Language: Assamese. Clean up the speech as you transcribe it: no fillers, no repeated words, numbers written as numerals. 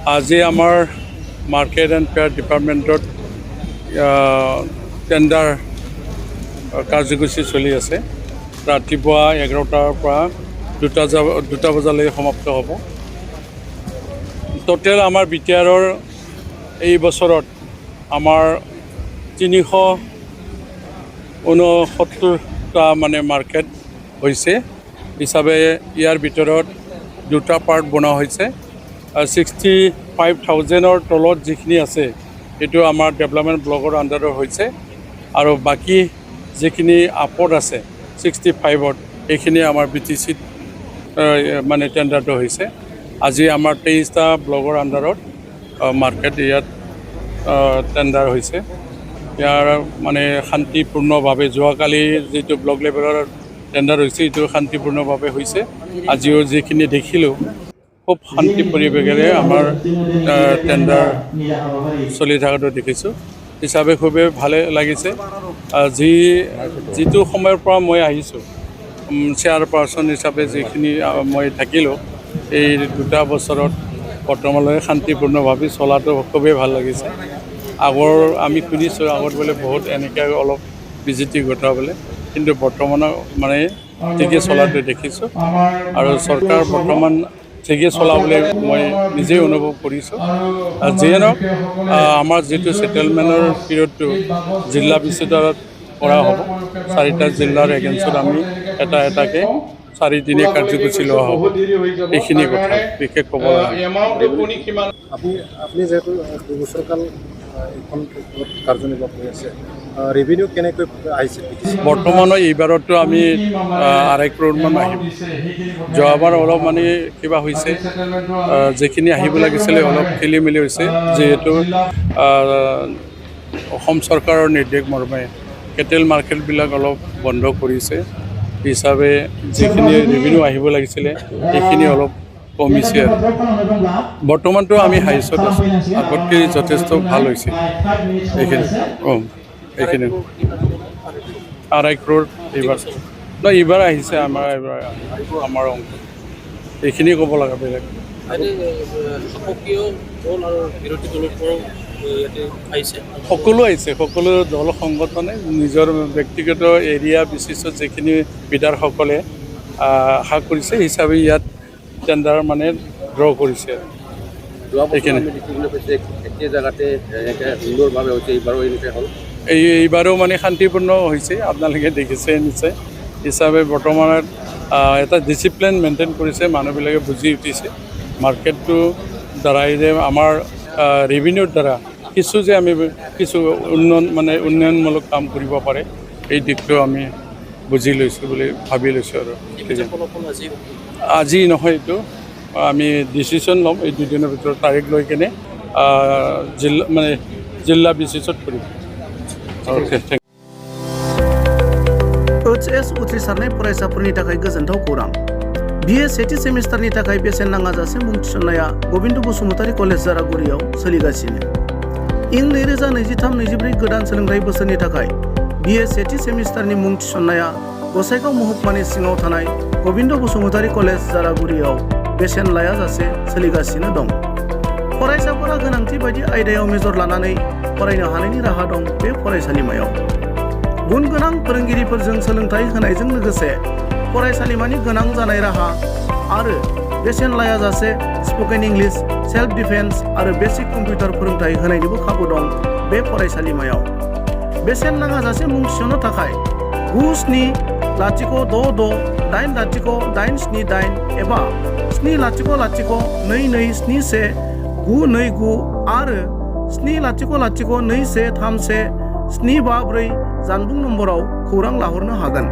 আজি আমাৰ মাৰ্কেট এণ্ড ফেয়াৰ ডিপাৰ্টমেণ্টত টেণ্ডাৰ কাৰ্যসূচী চলি আছে। ৰাতিপুৱা 11টাৰ পৰা 2টা বজালৈ সমাপ্ত হ'ব। টোটেল আমাৰ বিটিআৰৰ এই বছৰত আমাৰ 369টা মানে মাৰ্কেট হৈছে হিচাপে ইয়াৰ ভিতৰত 2টা পাৰ্ট বনোৱা হৈছে। 65,000ৰ তলত যিখিনি আছে এইটো আমাৰ ডেভেলপমেণ্ট ব্লকৰ আণ্ডাৰত হৈছে আৰু বাকী যিখিনি আপত আছে 65ত এইখিনি আমাৰ BTCত মানে টেণ্ডাৰটো হৈছে। আজি আমাৰ 23টা ব্লকৰ আণ্ডাৰত মাৰ্কেট ইয়াত টেণ্ডাৰ হৈছে। ইয়াৰ মানে শান্তিপূৰ্ণভাৱে যোৱাকালি যিটো ব্লক লেভেলৰ টেণ্ডাৰ হৈছে এইটো শান্তিপূৰ্ণভাৱে হৈছে। আজিও যিখিনি দেখিলোঁ খুব শান্তি পৰিৱেশেৰে আমাৰ টেণ্ডাৰ চলি থকাটো দেখিছোঁ হিচাপে খুবেই ভালে লাগিছে। যিটো সময়ৰ পৰা মই আহিছোঁ চেয়াৰপাৰ্চন হিচাপে যিখিনি মই থাকিলোঁ এই 2টা বছৰত বৰ্তমানলৈ শান্তিপূৰ্ণভাৱে চলাটো খুবেই ভাল লাগিছে। আগৰ আমি শুনিছোঁ আগত বোলে বহুত এনেকৈ অলপ বিজুতি ঘটা বোলে, কিন্তু বৰ্তমানৰ মানে ঠিকে চলাটো দেখিছোঁ আৰু চৰকাৰ বৰ্তমান ঠিকে চলাবলৈ মই নিজেই অনুভৱ কৰিছোঁ। যিয়ে নহওক আমাৰ যিটো ছেটেলমেণ্টৰ পিৰিয়ডটো জিলা বিচিত্ৰত কৰা হ'ব, 4টা জিলাৰ এগেইনষ্টত আমি এটাকৈ 4দিনীয়া কাৰ্যসূচী লোৱা হ'ব। এইখিনি কথা বিশেষ ক'ব লগা। আপুনি যিহেতু 2 বছৰকাল এখন কাৰ্যনিৰ্বাহ কৰি আছে, ৰেভিনিউ কেনেকৈ আহিছে? বৰ্তমানৰ এইবাৰতো আমি 2.5 কৰোৰমান আহিব। যোৱাবাৰ অলপ মানে কিবা হৈছে, যিখিনি আহিব লাগিছিলে অলপ খেলি মেলি হৈছে, যিহেতু অসম চৰকাৰৰ নিৰ্দেশ মৰ্মে কেটেল মাৰ্কেটবিলাক অলপ বন্ধ কৰিছে হিচাপে যিখিনি ৰেভিনিউ আহিব লাগিছিলে সেইখিনি অলপ কমিছে। আৰু বৰ্তমানটো আমি হাইছত আছোঁ, আগতকৈ যথেষ্ট ভাল হৈছে। এইখিনি এইখিনি 2.5 কৰোৰ এইবাৰ আহিছে আমাৰ অংক। এইখিনি ক'ব লগা বেলেগ সকলো আহিছে। সকলো দল সংগঠনে নিজৰ ব্যক্তিগত এৰিয়া বিচিছত যিখিনি বিধায়কসকলে আশা কৰিছে হিচাপে ইয়াত টেণ্ডাৰ মানে ড্ৰ কৰিছে। এইবাৰো মানে শান্তিপূৰ্ণ হৈছে, আপোনালোকে দেখিছে নিশ্চয়। হিচাপে বৰ্তমানত এটা ডিচিপ্লিন মেইনটেইন কৰিছে, মানুহবিলাকে বুজি উঠিছে মাৰ্কেটটো দ্বাৰাই যে আমাৰ ৰেভিনিউৰ দ্বাৰা কিছু যে আমি কিছু উন্নয়নমূলক কাম কৰিব পাৰে এই দিশটো আমি বুজি লৈছোঁ বুলি ভাবি লৈছোঁ। আৰু আজি নহয়, এইটো আমি ডিচিশ্যন ল'ম এই 2 দিনৰ ভিতৰত তাৰিখ লৈ কেনে জিলা বিচিছত কৰিম। HS उथ्रिसारनाय फरायसाफोरनि थाखाय गोजोनथाव खौरां। BA सेथि सेमिस्टारनि थाखाय बेसेन नाङाजासे मुं थिसननाया गबिन्द बसुमतारी कलेज जारागुरियाव सोलिगासिनो। इं 2023-24 गोदान सोलोंथाइ बोसोरनि थाखाय BA सेथि सेमिस्टारनि मुं थिसननाया गसाइगाव महकुमानि सिङाव थानाय गबिन्द बसुमतारी कलेज जारागुरियाव बेसेन लायाजासे सोलिगासिनो दं। फरायसाफोरा गोनांथि बायदि आयदायाव मेजर लानानै फरायनो हानायनि राहा दं बे फरायसालिमायाव। गुन गोनां फोरोंगिरिफोरजों सोलोंथाइ होनायजों लोगोसे फरायसालिमानि गोनां जानाय राहा आरो बेसेन लायाजासे स्पोकेन इंलिश, सेल्फ डिफेन्स आरो बेसिक कम्पिउटार फोरोंथाइ होनायनिबो खाबु दं बे फरायसालिमायाव। बेसेन नाङाजासे मुं थिसननो थाखाय 9766808878 एबा 700227192 आरो 700213174 जानबुं नम्बराव खौरां लाहरनो हागोन।